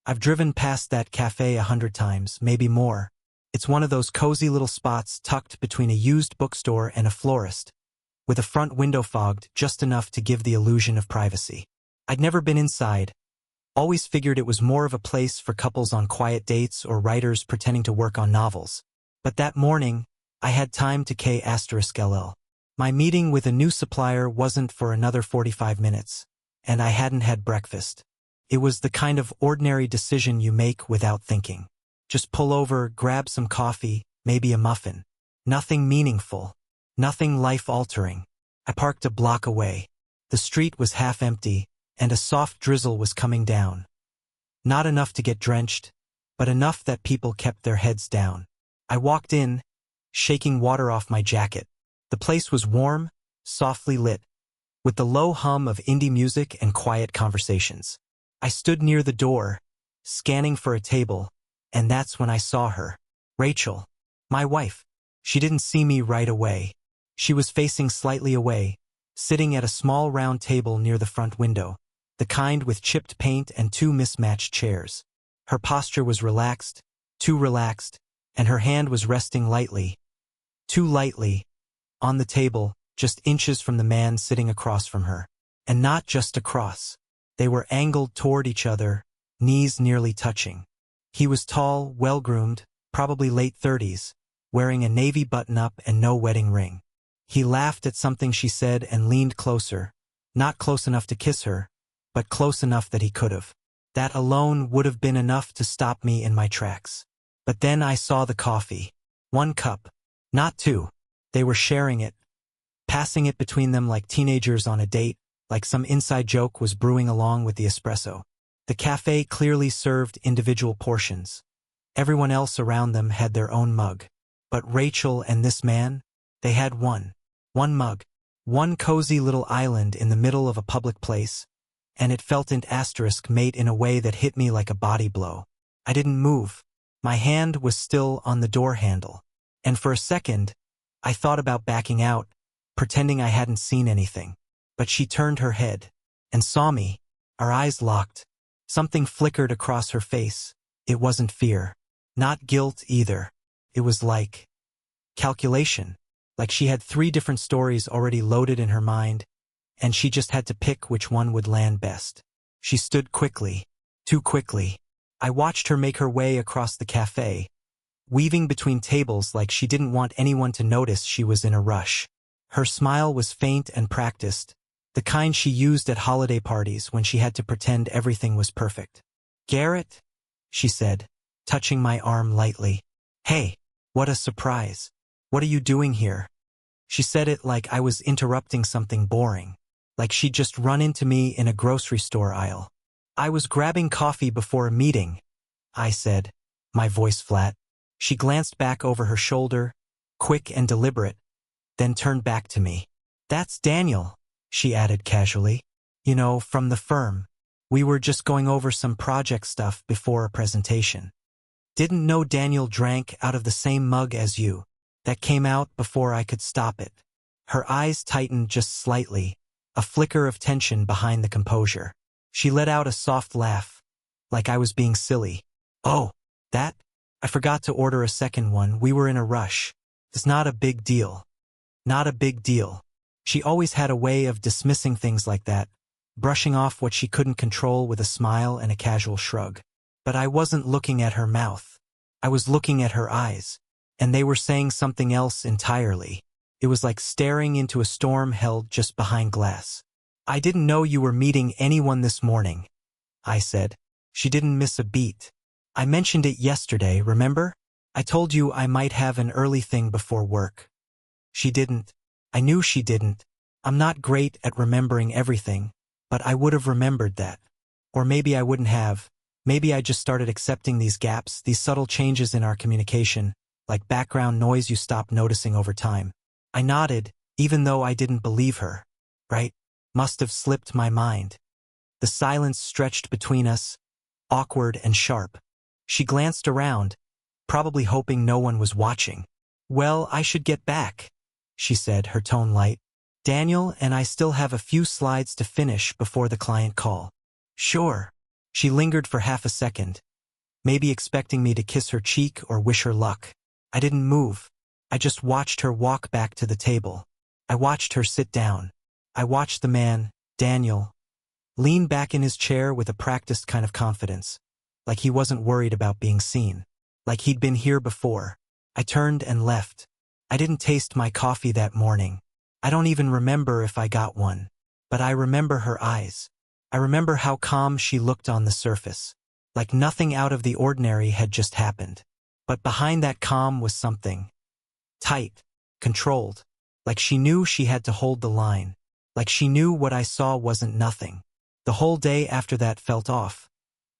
I've driven past that cafe 100 times, maybe more. It's one of those cozy little spots tucked between a used bookstore and a florist, with a front window fogged just enough to give the illusion of privacy. I'd never been inside. Always figured it was more of a place for couples on quiet dates or writers pretending to work on novels. But that morning, I had time to K*LL. My meeting with a new supplier wasn't for another 45 minutes, and I hadn't had breakfast. It was the kind of ordinary decision you make without thinking. Just pull over, grab some coffee, maybe a muffin. Nothing meaningful. Nothing life-altering. I parked a block away. The street was half empty, and a soft drizzle was coming down. Not enough to get drenched, but enough that people kept their heads down. I walked in, shaking water off my jacket. The place was warm, softly lit, with the low hum of indie music and quiet conversations. I stood near the door, scanning for a table, and that's when I saw her. Rachel, my wife. She didn't see me right away. She was facing slightly away, sitting at a small round table near the front window, the kind with chipped paint and two mismatched chairs. Her posture was relaxed, too relaxed, and her hand was resting lightly, too lightly, on the table, just inches from the man sitting across from her. And not just across. They were angled toward each other, knees nearly touching. He was tall, well-groomed, probably late 30s, wearing a navy button-up and no wedding ring. He laughed at something she said and leaned closer, not close enough to kiss her, but close enough that he could have. That alone would have been enough to stop me in my tracks. But then I saw the coffee. 1 cup. Not 2. They were sharing it, passing it between them like teenagers on a date, like some inside joke was brewing along with the espresso. The cafe clearly served individual portions. Everyone else around them had their own mug. But Rachel and this man, they had one mug. One cozy little island in the middle of a public place, and it felt an asterisk mate in a way that hit me like a body blow. I didn't move. My hand was still on the door handle. And for a second, I thought about backing out, pretending I hadn't seen anything. But she turned her head and saw me. Our eyes locked. Something flickered across her face. It wasn't fear. Not guilt either. It was like calculation. Like she had 3 different stories already loaded in her mind, and she just had to pick which one would land best. She stood quickly. Too quickly. I watched her make her way across the cafe, weaving between tables like she didn't want anyone to notice she was in a rush. Her smile was faint and practiced, the kind she used at holiday parties when she had to pretend everything was perfect. "Garrett?" she said, touching my arm lightly. "Hey, what a surprise. What are you doing here?" She said it like I was interrupting something boring, like she'd just run into me in a grocery store aisle. "I was grabbing coffee before a meeting," I said, my voice flat. She glanced back over her shoulder, quick and deliberate, then turned back to me. "That's Daniel," she added casually. "You know, from the firm. We were just going over some project stuff before a presentation." "Didn't know Daniel drank out of the same mug as you." That came out before I could stop it. Her eyes tightened just slightly, a flicker of tension behind the composure. She let out a soft laugh, like I was being silly. "Oh, that? I forgot to order a second one. We were in a rush. It's not a big deal." Not a big deal. She always had a way of dismissing things like that, brushing off what she couldn't control with a smile and a casual shrug. But I wasn't looking at her mouth. I was looking at her eyes, and they were saying something else entirely. It was like staring into a storm held just behind glass. "I didn't know you were meeting anyone this morning," I said. She didn't miss a beat. "I mentioned it yesterday, remember? I told you I might have an early thing before work." She didn't. I knew she didn't. I'm not great at remembering everything, but I would have remembered that. Or maybe I wouldn't have. Maybe I just started accepting these gaps, these subtle changes in our communication, like background noise you stop noticing over time. I nodded, even though I didn't believe her. Right? Must have slipped my mind. The silence stretched between us, awkward and sharp. She glanced around, probably hoping no one was watching. "Well, I should get back," she said, her tone light. "Daniel and I still have a few slides to finish before the client call." "Sure." She lingered for half a second, maybe expecting me to kiss her cheek or wish her luck. I didn't move. I just watched her walk back to the table. I watched her sit down. I watched the man, Daniel, lean back in his chair with a practiced kind of confidence, like he wasn't worried about being seen, like he'd been here before. I turned and left. I didn't taste my coffee that morning. I don't even remember if I got one. But I remember her eyes. I remember how calm she looked on the surface, like nothing out of the ordinary had just happened. But behind that calm was something tight, controlled, like she knew she had to hold the line, like she knew what I saw wasn't nothing. The whole day after that felt off,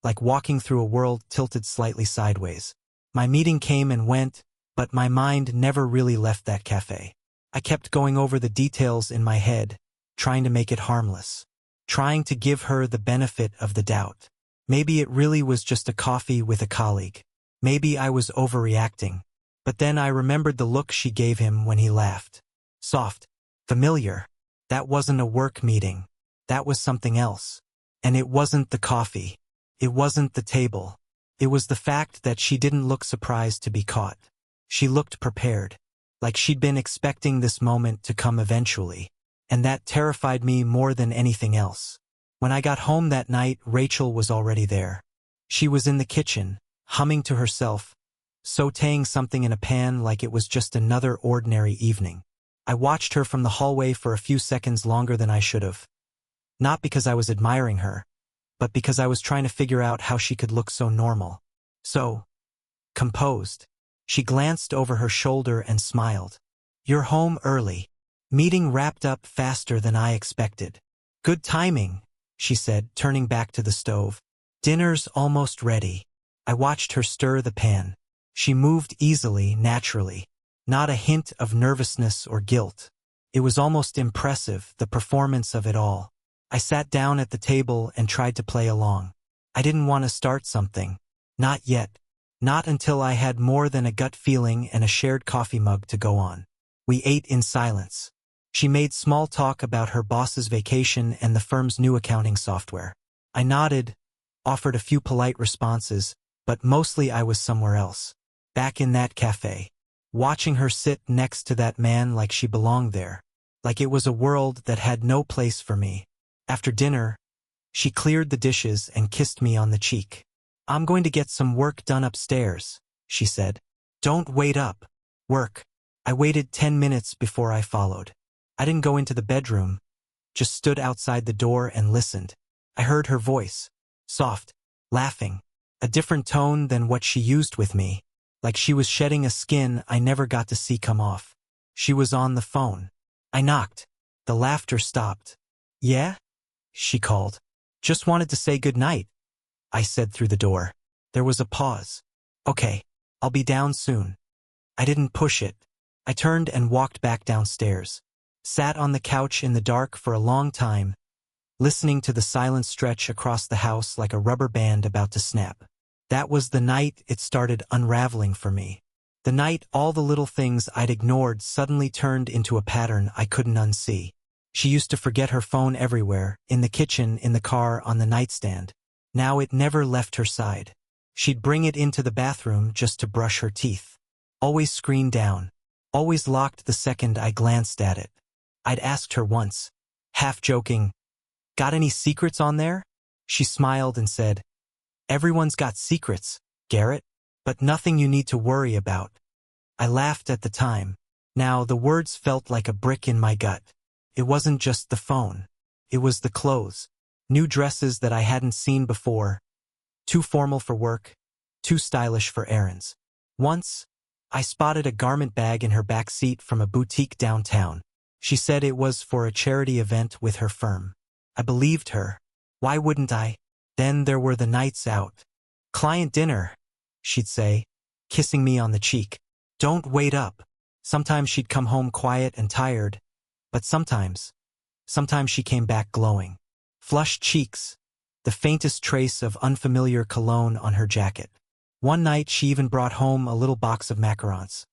like walking through a world tilted slightly sideways. My meeting came and went, but my mind never really left that cafe. I kept going over the details in my head, trying to make it harmless, trying to give her the benefit of the doubt. Maybe it really was just a coffee with a colleague. Maybe I was overreacting. But then I remembered the look she gave him when he laughed. Soft, familiar. That wasn't a work meeting. That was something else. And it wasn't the coffee. It wasn't the table. It was the fact that she didn't look surprised to be caught. She looked prepared, like she'd been expecting this moment to come eventually. And that terrified me more than anything else. When I got home that night, Rachel was already there. She was in the kitchen, humming to herself, sautéing something in a pan like it was just another ordinary evening. I watched her from the hallway for a few seconds longer than I should have. Not because I was admiring her, but because I was trying to figure out how she could look so normal, so composed. She glanced over her shoulder and smiled. "You're home early." Meeting wrapped up faster than I expected. "Good timing," she said, turning back to the stove. "Dinner's almost ready." I watched her stir the pan. She moved easily, naturally. Not a hint of nervousness or guilt. It was almost impressive, the performance of it all. I sat down at the table and tried to play along. I didn't want to start something. Not yet. Not until I had more than a gut feeling and a shared coffee mug to go on. We ate in silence. She made small talk about her boss's vacation and the firm's new accounting software. I nodded, offered a few polite responses, but mostly I was somewhere else. Back in that cafe. Watching her sit next to that man like she belonged there. Like it was a world that had no place for me. After dinner, she cleared the dishes and kissed me on the cheek. "I'm going to get some work done upstairs," she said. "Don't wait up. Work." I waited 10 minutes before I followed. I didn't go into the bedroom, just stood outside the door and listened. I heard her voice, soft, laughing, a different tone than what she used with me, like she was shedding a skin I never got to see come off. She was on the phone. I knocked. The laughter stopped. "Yeah?" she called. "Just wanted to say good night," I said through the door. There was a pause. "Okay, I'll be down soon." I didn't push it. I turned and walked back downstairs. Sat on the couch in the dark for a long time, listening to the silence stretch across the house like a rubber band about to snap. That was the night it started unraveling for me. The night all the little things I'd ignored suddenly turned into a pattern I couldn't unsee. She used to forget her phone everywhere, in the kitchen, in the car, on the nightstand. Now it never left her side. She'd bring it into the bathroom just to brush her teeth. Always screen down. Always locked the second I glanced at it. I'd asked her once, half joking, "Got any secrets on there?" She smiled and said, "Everyone's got secrets, Garrett, but nothing you need to worry about." I laughed at the time. Now the words felt like a brick in my gut. It wasn't just the phone. It was the clothes. New dresses that I hadn't seen before. Too formal for work. Too stylish for errands. Once, I spotted a garment bag in her back seat from a boutique downtown. She said it was for a charity event with her firm. I believed her. Why wouldn't I? Then there were the nights out. "Client dinner," she'd say, kissing me on the cheek. "Don't wait up." Sometimes she'd come home quiet and tired, but sometimes she came back glowing. Flushed cheeks, the faintest trace of unfamiliar cologne on her jacket. One night she even brought home a little box of macarons.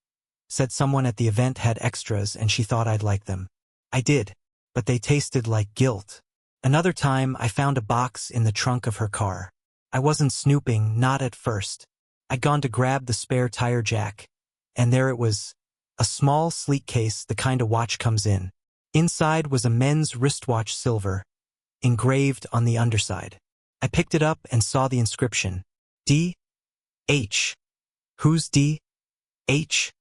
Said someone at the event had extras and she thought I'd like them. I did, but they tasted like guilt. Another time I found a box in the trunk of her car. I wasn't snooping, not at first. I'd gone to grab the spare tire jack, and there it was. A small, sleek case, the kind a watch comes in. Inside was a men's wristwatch, silver, engraved on the underside. I picked it up and saw the inscription. D.H. Who's D.H.?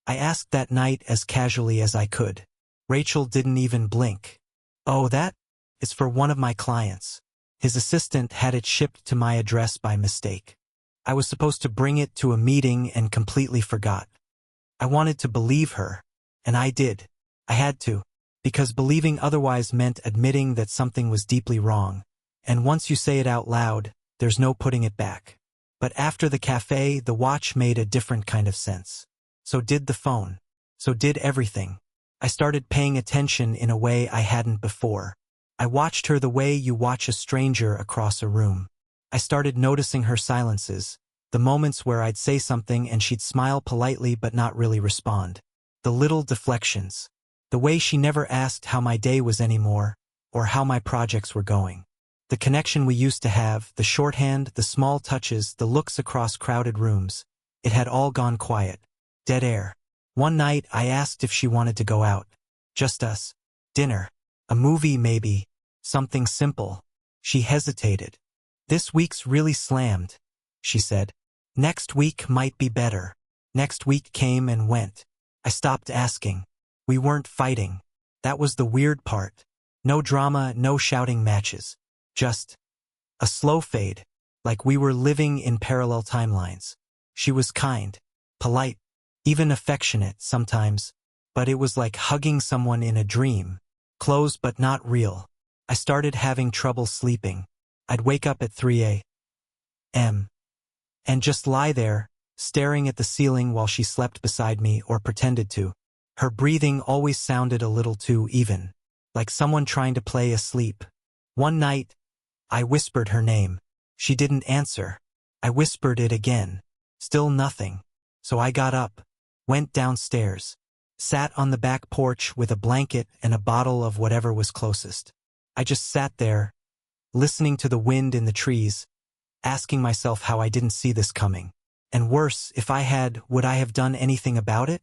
I asked that night as casually as I could. Rachel didn't even blink. Oh, that? It's for one of my clients. His assistant had it shipped to my address by mistake. I was supposed to bring it to a meeting and completely forgot. I wanted to believe her, and I did. I had to, because believing otherwise meant admitting that something was deeply wrong, and once you say it out loud, there's no putting it back. But after the cafe, the watch made a different kind of sense. So did the phone. So did everything. I started paying attention in a way I hadn't before. I watched her the way you watch a stranger across a room. I started noticing her silences, the moments where I'd say something and she'd smile politely but not really respond. The little deflections. The way she never asked how my day was anymore, or how my projects were going. The connection we used to have, the shorthand, the small touches, the looks across crowded rooms. It had all gone quiet. Dead air. One night I asked if she wanted to go out. Just us. Dinner. A movie maybe. Something simple. She hesitated. This week's really slammed, she said. Next week might be better. Next week came and went. I stopped asking. We weren't fighting. That was the weird part. No drama, no shouting matches. Just a slow fade, like we were living in parallel timelines. She was kind, polite, even affectionate sometimes, but it was like hugging someone in a dream. Close but not real. I started having trouble sleeping. I'd wake up at 3 a.m. and just lie there, staring at the ceiling while she slept beside me or pretended to. Her breathing always sounded a little too even, like someone trying to play asleep. One night, I whispered her name. She didn't answer. I whispered it again. Still nothing. So I got up, went downstairs, sat on the back porch with a blanket and a bottle of whatever was closest. I just sat there, listening to the wind in the trees, asking myself how I didn't see this coming. And worse, if I had, would I have done anything about it?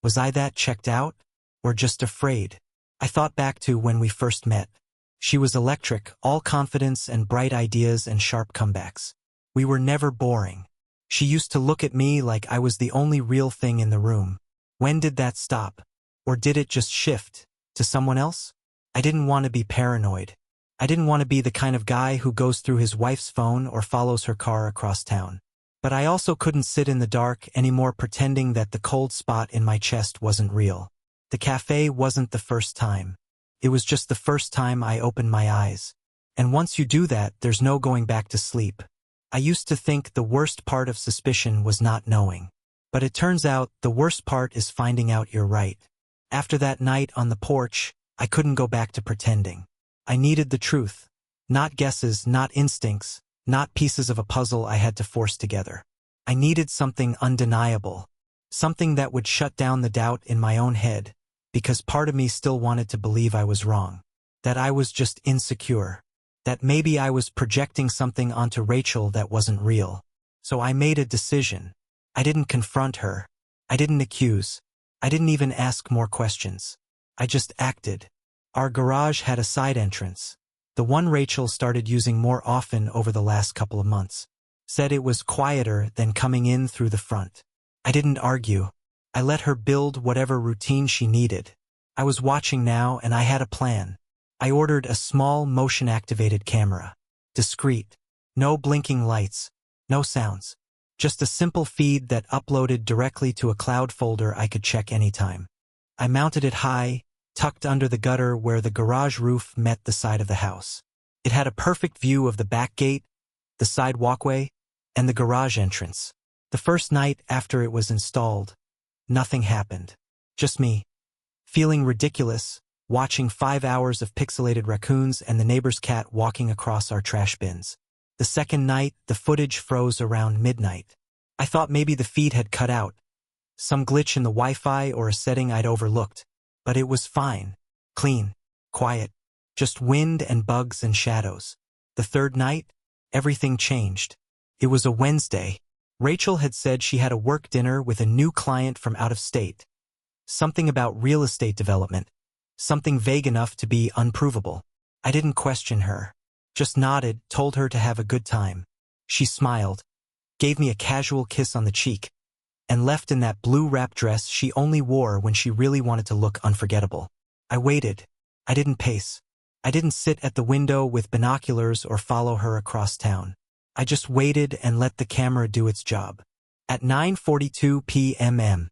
Was I that checked out? Or just afraid? I thought back to when we first met. She was electric, all confidence and bright ideas and sharp comebacks. We were never boring. She used to look at me like I was the only real thing in the room. When did that stop? Or did it just shift to someone else? I didn't want to be paranoid. I didn't want to be the kind of guy who goes through his wife's phone or follows her car across town. But I also couldn't sit in the dark anymore pretending that the cold spot in my chest wasn't real. The cafe wasn't the first time. It was just the first time I opened my eyes. And once you do that, there's no going back to sleep. I used to think the worst part of suspicion was not knowing. But it turns out the worst part is finding out you're right. After that night on the porch, I couldn't go back to pretending. I needed the truth. Not guesses, not instincts, not pieces of a puzzle I had to force together. I needed something undeniable. Something that would shut down the doubt in my own head, because part of me still wanted to believe I was wrong. That I was just insecure. That maybe I was projecting something onto Rachel that wasn't real. So I made a decision. I didn't confront her. I didn't accuse. I didn't even ask more questions. I just acted. Our garage had a side entrance. The one Rachel started using more often over the last couple of months. Said it was quieter than coming in through the front. I didn't argue. I let her build whatever routine she needed. I was watching now and I had a plan. I ordered a small motion-activated camera. Discreet. No blinking lights. No sounds. Just a simple feed that uploaded directly to a cloud folder I could check anytime. I mounted it high, tucked under the gutter where the garage roof met the side of the house. It had a perfect view of the back gate, the side walkway, and the garage entrance. The first night after it was installed, nothing happened. Just me, feeling ridiculous, watching 5 hours of pixelated raccoons and the neighbor's cat walking across our trash bins. The second night, the footage froze around midnight. I thought maybe the feed had cut out, some glitch in the Wi-Fi or a setting I'd overlooked. But it was fine, clean, quiet, just wind and bugs and shadows. The third night, everything changed. It was a Wednesday. Rachel had said she had a work dinner with a new client from out of state. Something about real estate development. Something vague enough to be unprovable. I didn't question her. Just nodded, told her to have a good time. She smiled, gave me a casual kiss on the cheek, and left in that blue wrap dress she only wore when she really wanted to look unforgettable. I waited. I didn't pace. I didn't sit at the window with binoculars or follow her across town. I just waited and let the camera do its job. At 9:42 p.m.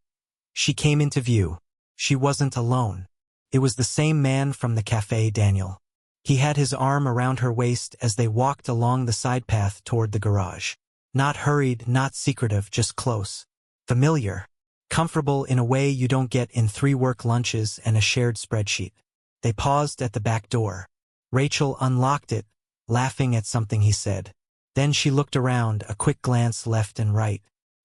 she came into view. She wasn't alone. It was the same man from the cafe, Daniel. He had his arm around her waist as they walked along the side path toward the garage. Not hurried, not secretive, just close. Familiar. Comfortable in a way you don't get in 3 work lunches and a shared spreadsheet. They paused at the back door. Rachel unlocked it, laughing at something he said. Then she looked around, a quick glance left and right.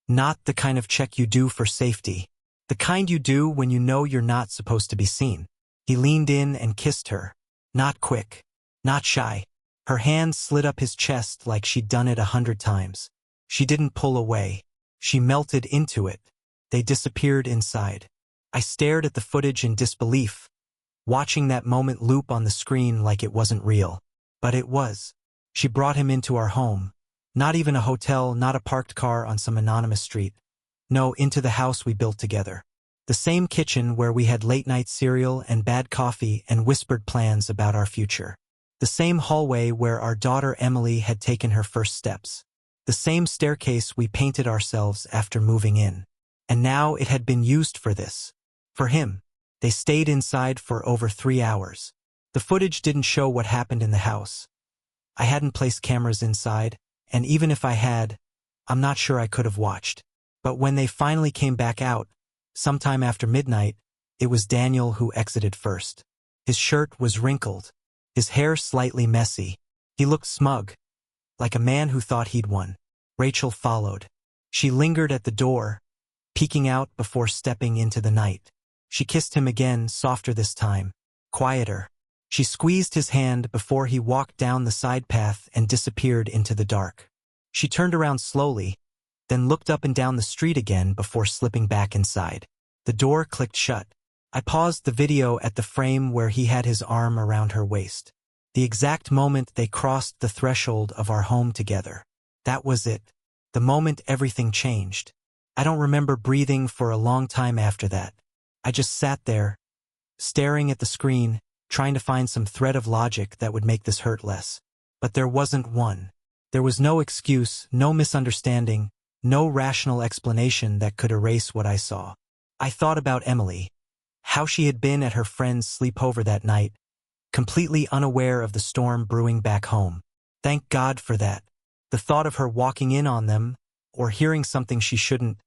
Not the kind of check you do for safety. The kind you do when you know you're not supposed to be seen. He leaned in and kissed her. Not quick. Not shy. Her hand slid up his chest like she'd done it 100 times. She didn't pull away. She melted into it. They disappeared inside. I stared at the footage in disbelief, watching that moment loop on the screen like it wasn't real. But it was. She brought him into our home. Not even a hotel, not a parked car on some anonymous street. No, into the house we built together. The same kitchen where we had late-night cereal and bad coffee and whispered plans about our future. The same hallway where our daughter Emily had taken her first steps. The same staircase we painted ourselves after moving in. And now it had been used for this. For him. They stayed inside for over 3 hours. The footage didn't show what happened in the house. I hadn't placed cameras inside, and even if I had, I'm not sure I could have watched. But when they finally came back out, sometime after midnight, it was Daniel who exited first. His shirt was wrinkled, his hair slightly messy. He looked smug, like a man who thought he'd won. Rachel followed. She lingered at the door, peeking out before stepping into the night. She kissed him again, softer this time, quieter. She squeezed his hand before he walked down the side path and disappeared into the dark. She turned around slowly, then looked up and down the street again before slipping back inside. The door clicked shut. I paused the video at the frame where he had his arm around her waist. The exact moment they crossed the threshold of our home together. That was it. The moment everything changed. I don't remember breathing for a long time after that. I just sat there, staring at the screen, trying to find some thread of logic that would make this hurt less. But there wasn't one. There was no excuse, no misunderstanding, no rational explanation that could erase what I saw. I thought about Emily, how she had been at her friend's sleepover that night, completely unaware of the storm brewing back home. Thank God for that. The thought of her walking in on them, or hearing something she shouldn't,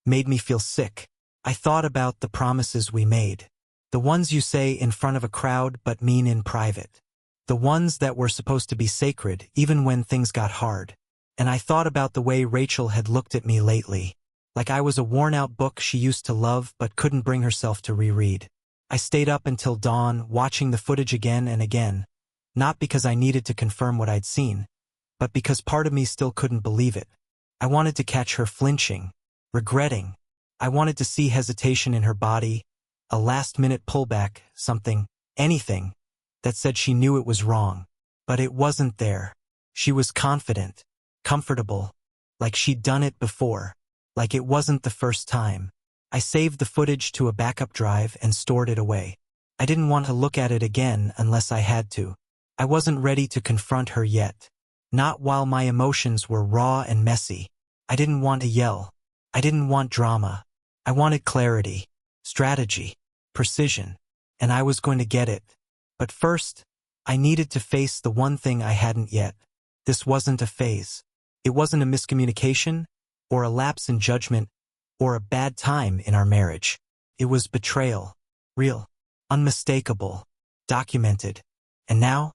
made me feel sick. I thought about the promises we made. The ones you say in front of a crowd but mean in private. The ones that were supposed to be sacred even when things got hard. And I thought about the way Rachel had looked at me lately, like I was a worn-out book she used to love but couldn't bring herself to reread. I stayed up until dawn, watching the footage again and again, not because I needed to confirm what I'd seen, but because part of me still couldn't believe it. I wanted to catch her flinching, regretting. I wanted to see hesitation in her body, a last-minute pullback, something, anything, that said she knew it was wrong. But it wasn't there. She was confident, comfortable, like she'd done it before, like it wasn't the first time. I saved the footage to a backup drive and stored it away. I didn't want to look at it again unless I had to. I wasn't ready to confront her yet. Not while my emotions were raw and messy. I didn't want to yell. I didn't want drama. I wanted clarity, strategy, precision, and I was going to get it. But first, I needed to face the one thing I hadn't yet. This wasn't a phase. It wasn't a miscommunication, or a lapse in judgment, or a bad time in our marriage. It was betrayal. Real. Unmistakable. Documented. And now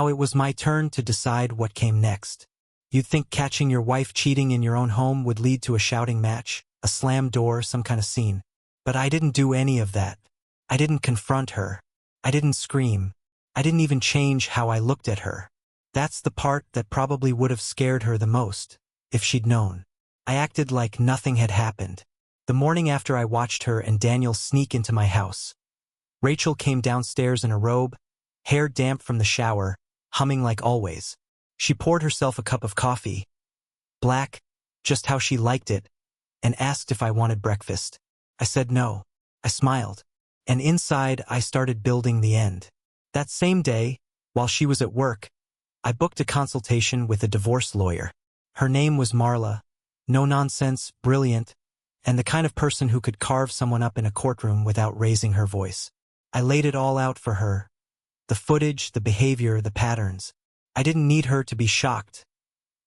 it was my turn to decide what came next. You'd think catching your wife cheating in your own home would lead to a shouting match, a slammed door, some kind of scene. But I didn't do any of that. I didn't confront her. I didn't scream. I didn't even change how I looked at her. That's the part that probably would have scared her the most, if she'd known. I acted like nothing had happened. The morning after I watched her and Daniel sneak into my house, Rachel came downstairs in a robe, hair damp from the shower, humming like always. She poured herself a cup of coffee, black, just how she liked it, and asked if I wanted breakfast. I said no. I smiled. And inside, I started building the end. That same day, while she was at work, I booked a consultation with a divorce lawyer. Her name was Marla, no nonsense, brilliant, and the kind of person who could carve someone up in a courtroom without raising her voice. I laid it all out for her. The footage, the behavior, the patterns. I didn't need her to be shocked.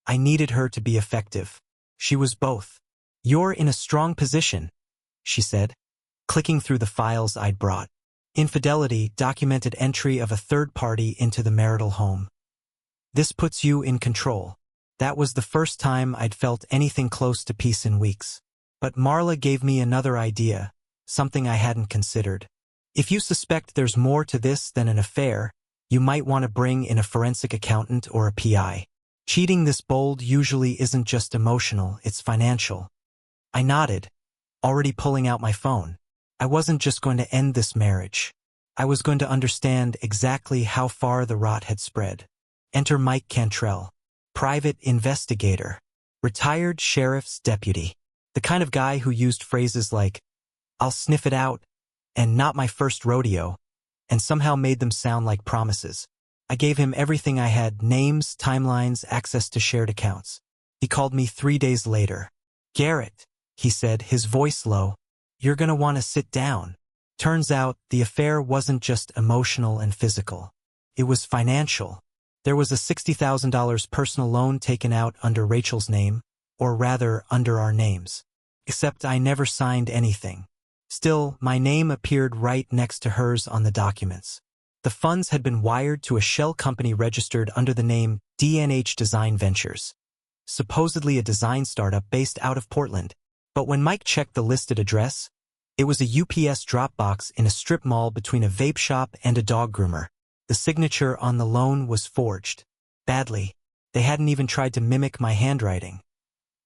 I needed her to be effective. She was both. "You're in a strong position," she said, clicking through the files I'd brought. Infidelity, documented entry of a third party into the marital home. "This puts you in control." That was the first time I'd felt anything close to peace in weeks. But Marla gave me another idea, something I hadn't considered. "If you suspect there's more to this than an affair, you might want to bring in a forensic accountant or a PI. Cheating this bold usually isn't just emotional, it's financial." I nodded, already pulling out my phone. I wasn't just going to end this marriage. I was going to understand exactly how far the rot had spread. Enter Mike Cantrell, private investigator, retired sheriff's deputy. The kind of guy who used phrases like, "I'll sniff it out," and "not my first rodeo," and somehow made them sound like promises. I gave him everything I had: names, timelines, access to shared accounts. He called me 3 days later. "Garrett," he said, his voice low, "you're gonna want to sit down." Turns out, the affair wasn't just emotional and physical. It was financial. There was a $60,000 personal loan taken out under Rachel's name, or rather, under our names. Except I never signed anything. Still, my name appeared right next to hers on the documents. The funds had been wired to a shell company registered under the name D&H Design Ventures, supposedly a design startup based out of Portland. But when Mike checked the listed address, it was a UPS drop box in a strip mall between a vape shop and a dog groomer. The signature on the loan was forged. Badly. They hadn't even tried to mimic my handwriting.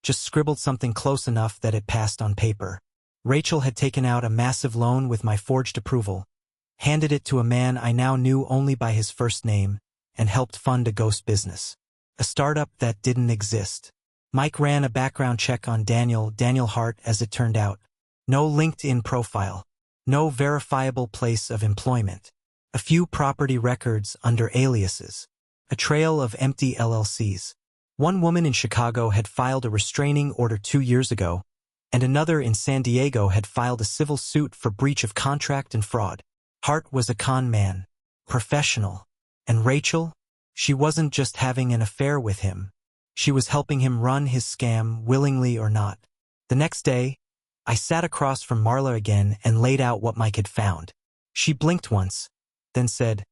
Just scribbled something close enough that it passed on paper. Rachel had taken out a massive loan with my forged approval, handed it to a man I now knew only by his first name, and helped fund a ghost business. A startup that didn't exist. Mike ran a background check on Daniel Hart, as it turned out. No LinkedIn profile. No verifiable place of employment. A few property records under aliases. A trail of empty LLCs. One woman in Chicago had filed a restraining order 2 years ago, and another in San Diego had filed a civil suit for breach of contract and fraud. Hart was a con man. Professional. And Rachel? She wasn't just having an affair with him. She was helping him run his scam, willingly or not. The next day, I sat across from Marla again and laid out what Mike had found. She blinked once, then said,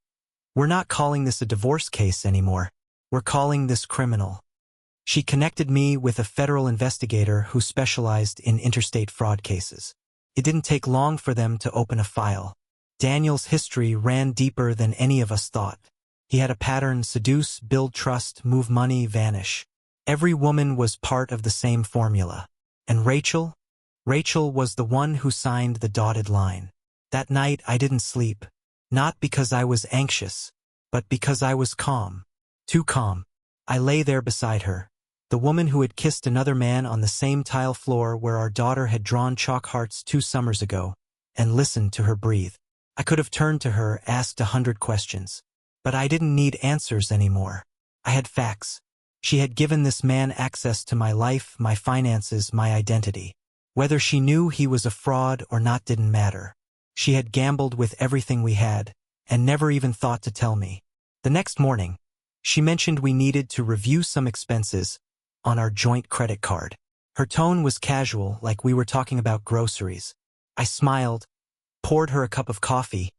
"We're not calling this a divorce case anymore. We're calling this criminal." She connected me with a federal investigator who specialized in interstate fraud cases. It didn't take long for them to open a file. Daniel's history ran deeper than any of us thought. He had a pattern: seduce, build trust, move money, vanish. Every woman was part of the same formula. And Rachel? Rachel was the one who signed the dotted line. That night I didn't sleep. Not because I was anxious, but because I was calm. Too calm. I lay there beside her, the woman who had kissed another man on the same tile floor where our daughter had drawn chalk hearts 2 summers ago, and listened to her breathe. I could have turned to her, asked 100 questions. But I didn't need answers anymore. I had facts. She had given this man access to my life, my finances, my identity. Whether she knew he was a fraud or not didn't matter. She had gambled with everything we had, and never even thought to tell me. The next morning, she mentioned we needed to review some expenses on our joint credit card. Her tone was casual, like we were talking about groceries. I smiled, poured her a cup of coffee,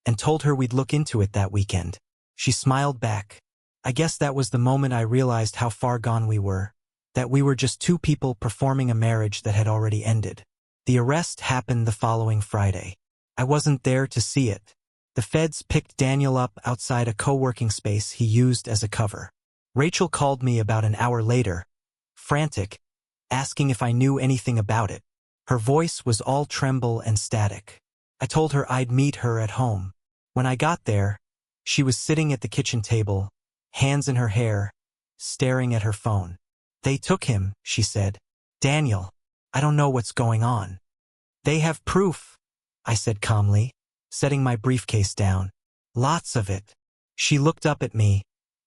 and told her we'd look into it that weekend. She smiled back. I guess that was the moment I realized how far gone we were, that we were just 2 people performing a marriage that had already ended. The arrest happened the following Friday. I wasn't there to see it. The feds picked Daniel up outside a co-working space he used as a cover. Rachel called me about an hour later, frantic, asking if I knew anything about it. Her voice was all tremble and static. I told her I'd meet her at home. When I got there, she was sitting at the kitchen table, hands in her hair, staring at her phone. "They took him," she said. "Daniel, I don't know what's going on." "They have proof," I said calmly, setting my briefcase down. "Lots of it." She looked up at me,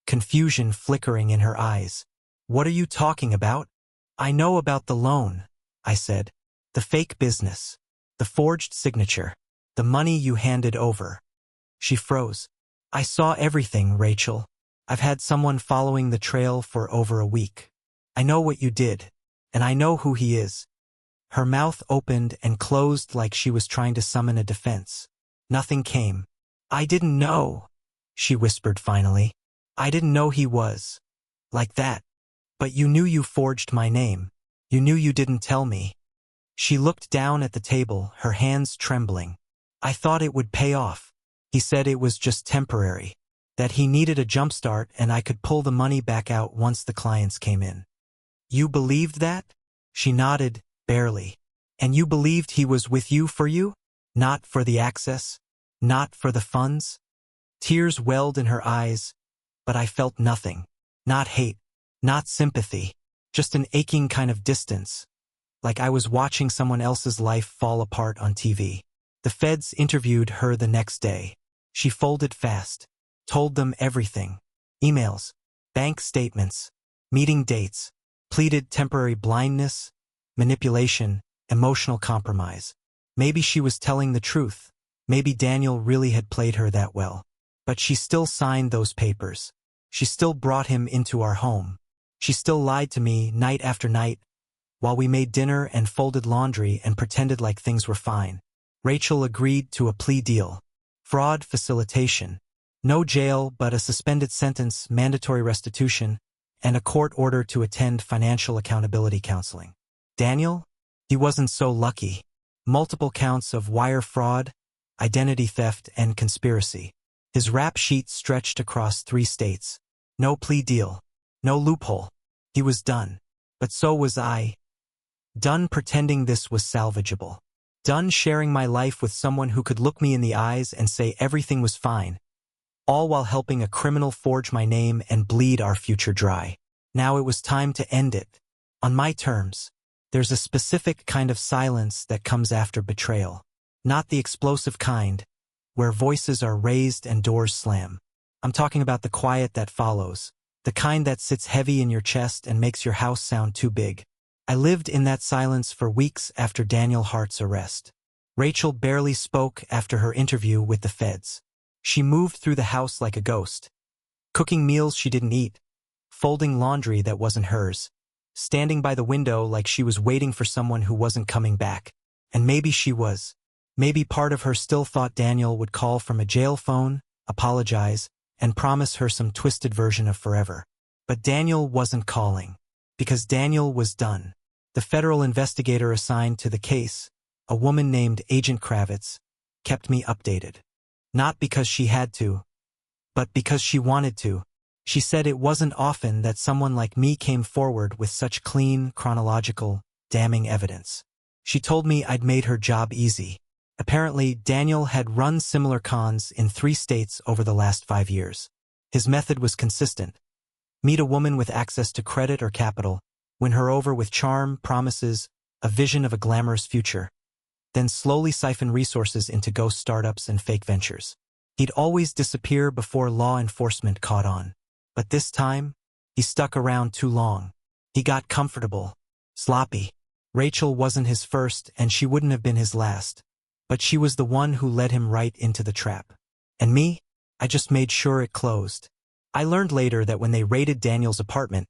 confusion flickering in her eyes. "What are you talking about?" "I know about the loan," I said. "The fake business, the forged signature, the money you handed over." She froze. "I saw everything, Rachel. I've had someone following the trail for over a week. I know what you did, and I know who he is." Her mouth opened and closed like she was trying to summon a defense. Nothing came. "I didn't know," she whispered finally. "I didn't know he was like that. But you knew you forged my name. You knew you didn't tell me." She looked down at the table, her hands trembling. "I thought it would pay off. He said it was just temporary, that he needed a jumpstart and I could pull the money back out once the clients came in." "You believed that?" She nodded, barely. "And you believed he was with you for you? Not for the access? Not for the funds?" Tears welled in her eyes, but I felt nothing. Not hate, not sympathy, just an aching kind of distance, like I was watching someone else's life fall apart on TV. The feds interviewed her the next day. She folded fast, told them everything. Emails, bank statements, meeting dates, pleaded temporary blindness, manipulation, emotional compromise. Maybe she was telling the truth. Maybe Daniel really had played her that well. But she still signed those papers. She still brought him into our home. She still lied to me night after night, while we made dinner and folded laundry and pretended like things were fine. Rachel agreed to a plea deal. Fraud facilitation. No jail, but a suspended sentence, mandatory restitution, and a court order to attend financial accountability counseling. Daniel? He wasn't so lucky. Multiple counts of wire fraud, identity theft, and conspiracy. His rap sheet stretched across 3 states. No plea deal. No loophole. He was done. But so was I. Done pretending this was salvageable. Done sharing my life with someone who could look me in the eyes and say everything was fine, all while helping a criminal forge my name and bleed our future dry. Now it was time to end it. On my terms. There's a specific kind of silence that comes after betrayal. Not the explosive kind, where voices are raised and doors slam. I'm talking about the quiet that follows, the kind that sits heavy in your chest and makes your house sound too big. I lived in that silence for weeks after Daniel Hart's arrest. Rachel barely spoke after her interview with the feds. She moved through the house like a ghost, cooking meals she didn't eat, folding laundry that wasn't hers, standing by the window like she was waiting for someone who wasn't coming back. And maybe she was. Maybe part of her still thought Daniel would call from a jail phone, apologize, and promise her some twisted version of forever. But Daniel wasn't calling. Because Daniel was done. The federal investigator assigned to the case, a woman named Agent Kravitz, kept me updated. Not because she had to, but because she wanted to. She said it wasn't often that someone like me came forward with such clean, chronological, damning evidence. She told me I'd made her job easy. Apparently, Daniel had run similar cons in 3 states over the last 5 years. His method was consistent. Meet a woman with access to credit or capital, win her over with charm, promises, a vision of a glamorous future, then slowly siphon resources into ghost startups and fake ventures. He'd always disappear before law enforcement caught on. But this time, he stuck around too long. He got comfortable, sloppy. Rachel wasn't his first, and she wouldn't have been his last. But she was the one who led him right into the trap. And me? I just made sure it closed. I learned later that when they raided Daniel's apartment,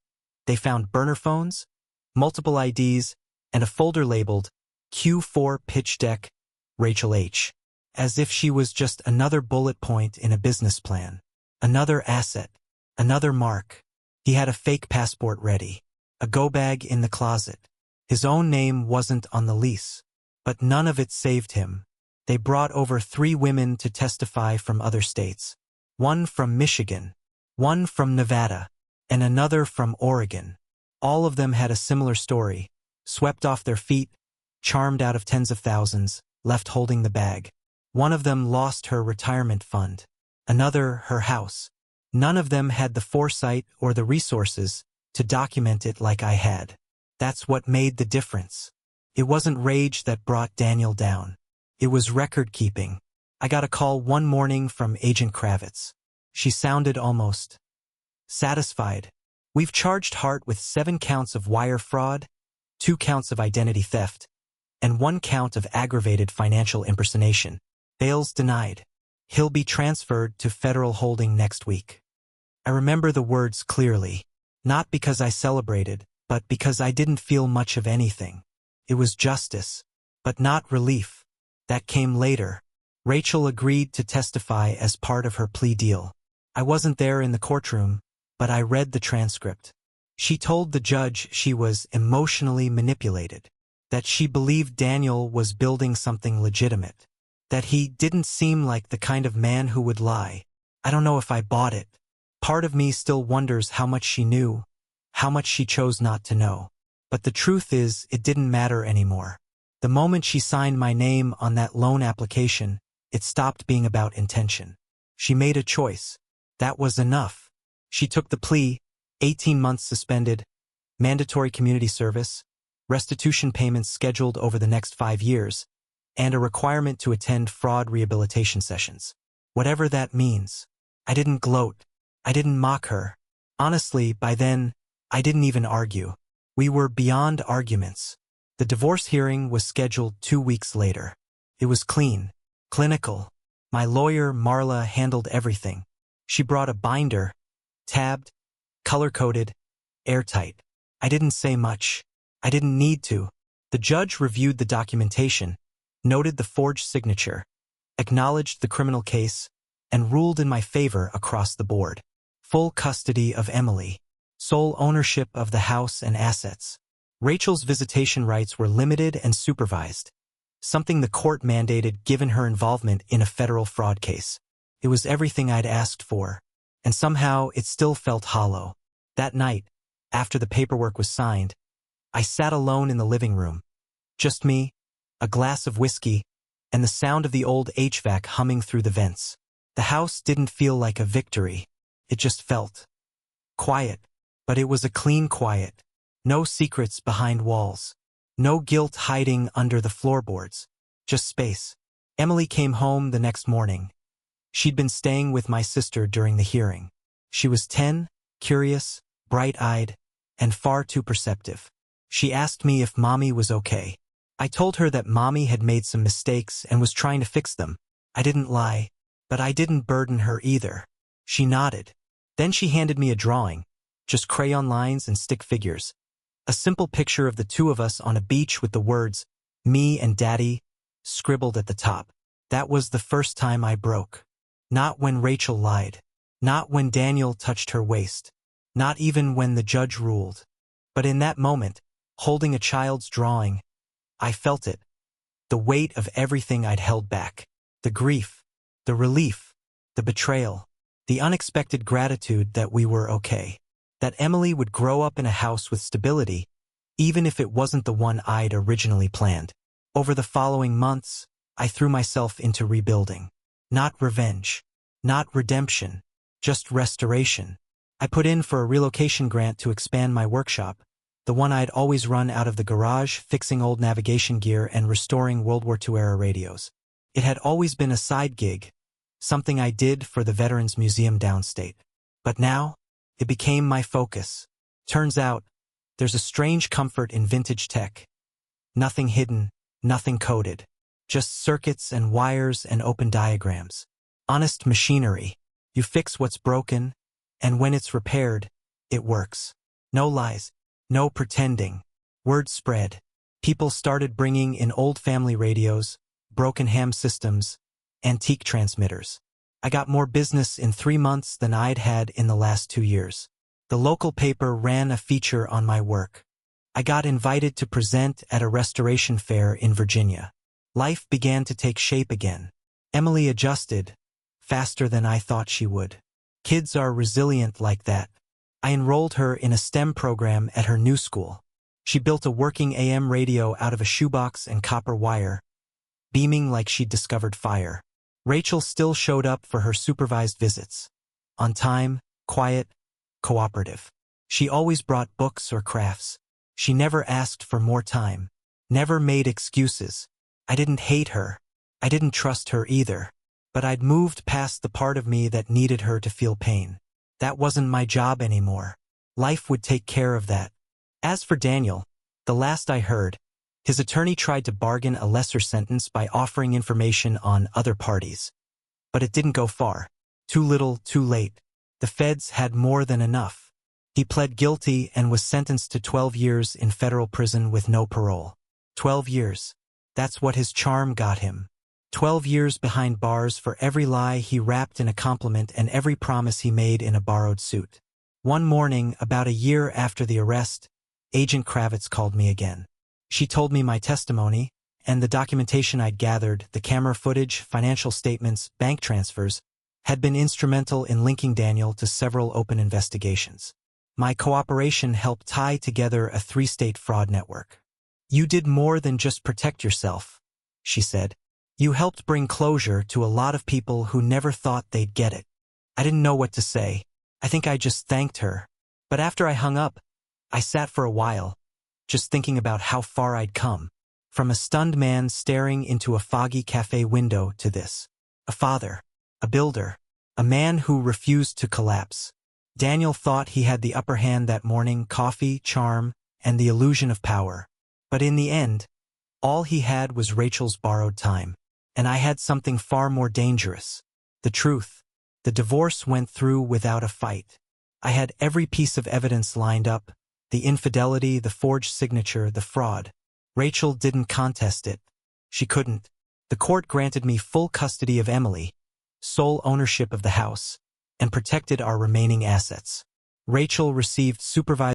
they found burner phones, multiple IDs, and a folder labeled Q4 Pitch Deck, Rachel H. As if she was just another bullet point in a business plan. Another asset. Another mark. He had a fake passport ready. A go bag in the closet. His own name wasn't on the lease. But none of it saved him. They brought over 3 women to testify from other states. One from Michigan. One from Nevada. and another from Oregon. All of them had a similar story: swept off their feet, charmed out of tens of thousands, left holding the bag. One of them lost her retirement fund. Another, her house. None of them had the foresight or the resources to document it like I had. That's what made the difference. It wasn't rage that brought Daniel down. It was record-keeping. I got a call one morning from Agent Kravitz. She sounded almost satisfied. "We've charged Hart with 7 counts of wire fraud, 2 counts of identity theft, and 1 count of aggravated financial impersonation. Bail's denied. He'll be transferred to federal holding next week." I remember the words clearly, not because I celebrated, but because I didn't feel much of anything. It was justice, but not relief. That came later. Rachel agreed to testify as part of her plea deal. I wasn't there in the courtroom, but I read the transcript. She told the judge she was emotionally manipulated, that she believed Daniel was building something legitimate, that he didn't seem like the kind of man who would lie. I don't know if I bought it. Part of me still wonders how much she knew, how much she chose not to know. But the truth is, it didn't matter anymore. The moment she signed my name on that loan application, it stopped being about intention. She made a choice. That was enough. She took the plea: 18 months suspended, mandatory community service, restitution payments scheduled over the next 5 years, and a requirement to attend fraud rehabilitation sessions. Whatever that means. I didn't gloat. I didn't mock her. Honestly, by then, I didn't even argue. We were beyond arguments. The divorce hearing was scheduled 2 weeks later. It was clean, clinical. My lawyer, Marla, handled everything. She brought a binder, tabbed, color-coded, airtight. I didn't say much. I didn't need to. The judge reviewed the documentation, noted the forged signature, acknowledged the criminal case, and ruled in my favor across the board. Full custody of Emily. Sole ownership of the house and assets. Rachel's visitation rights were limited and supervised, something the court mandated given her involvement in a federal fraud case. It was everything I'd asked for, and somehow it still felt hollow. That night, after the paperwork was signed, I sat alone in the living room. Just me, a glass of whiskey, and the sound of the old HVAC humming through the vents. The house didn't feel like a victory. It just felt quiet. But it was a clean quiet. No secrets behind walls. No guilt hiding under the floorboards. Just space. Emily came home the next morning. She'd been staying with my sister during the hearing. She was 10, curious, bright-eyed, and far too perceptive. She asked me if Mommy was okay. I told her that Mommy had made some mistakes and was trying to fix them. I didn't lie, but I didn't burden her either. She nodded. Then she handed me a drawing. Just crayon lines and stick figures. A simple picture of the two of us on a beach with the words, "Me and Daddy," scribbled at the top. That was the first time I broke. Not when Rachel lied. Not when Daniel touched her waist. Not even when the judge ruled. But in that moment, holding a child's drawing, I felt it. The weight of everything I'd held back. The grief. The relief. The betrayal. The unexpected gratitude that we were okay. That Emily would grow up in a house with stability, even if it wasn't the one I'd originally planned. Over the following months, I threw myself into rebuilding. Not revenge. Not redemption. Just restoration. I put in for a relocation grant to expand my workshop, the one I'd always run out of the garage, fixing old navigation gear and restoring World War II-era radios. It had always been a side gig, something I did for the Veterans Museum downstate. But now, it became my focus. Turns out, there's a strange comfort in vintage tech. Nothing hidden, nothing coded. Just circuits and wires and open diagrams. Honest machinery. You fix what's broken, and when it's repaired, it works. No lies, no pretending. Word spread. People started bringing in old family radios, broken ham systems, antique transmitters. I got more business in 3 months than I'd had in the last 2 years. The local paper ran a feature on my work. I got invited to present at a restoration fair in Virginia. Life began to take shape again. Emily adjusted, faster than I thought she would. Kids are resilient like that. I enrolled her in a STEM program at her new school. She built a working AM radio out of a shoebox and copper wire, beaming like she'd discovered fire. Rachel still showed up for her supervised visits. On time, quiet, cooperative. She always brought books or crafts. She never asked for more time. Never made excuses. I didn't hate her. I didn't trust her either. But I'd moved past the part of me that needed her to feel pain. That wasn't my job anymore. Life would take care of that. As for Daniel, the last I heard, his attorney tried to bargain a lesser sentence by offering information on other parties. But it didn't go far. Too little, too late. The feds had more than enough. He pled guilty and was sentenced to 12 years in federal prison with no parole. 12 years. That's what his charm got him. 12 years behind bars for every lie he wrapped in a compliment and every promise he made in a borrowed suit. One morning, about a year after the arrest, Agent Kravitz called me again. She told me my testimony, and the documentation I'd gathered, the camera footage, financial statements, bank transfers, had been instrumental in linking Daniel to several open investigations. My cooperation helped tie together a 3-state fraud network. "You did more than just protect yourself," she said. "You helped bring closure to a lot of people who never thought they'd get it." I didn't know what to say. I think I just thanked her. But after I hung up, I sat for a while, just thinking about how far I'd come. From a stunned man staring into a foggy cafe window to this. A father. A builder. A man who refused to collapse. Daniel thought he had the upper hand that morning, coffee, charm, and the illusion of power. But in the end, all he had was Rachel's borrowed time. And I had something far more dangerous. The truth. The divorce went through without a fight. I had every piece of evidence lined up. The infidelity, the forged signature, the fraud. Rachel didn't contest it. She couldn't. The court granted me full custody of Emily, sole ownership of the house, and protected our remaining assets. Rachel received supervised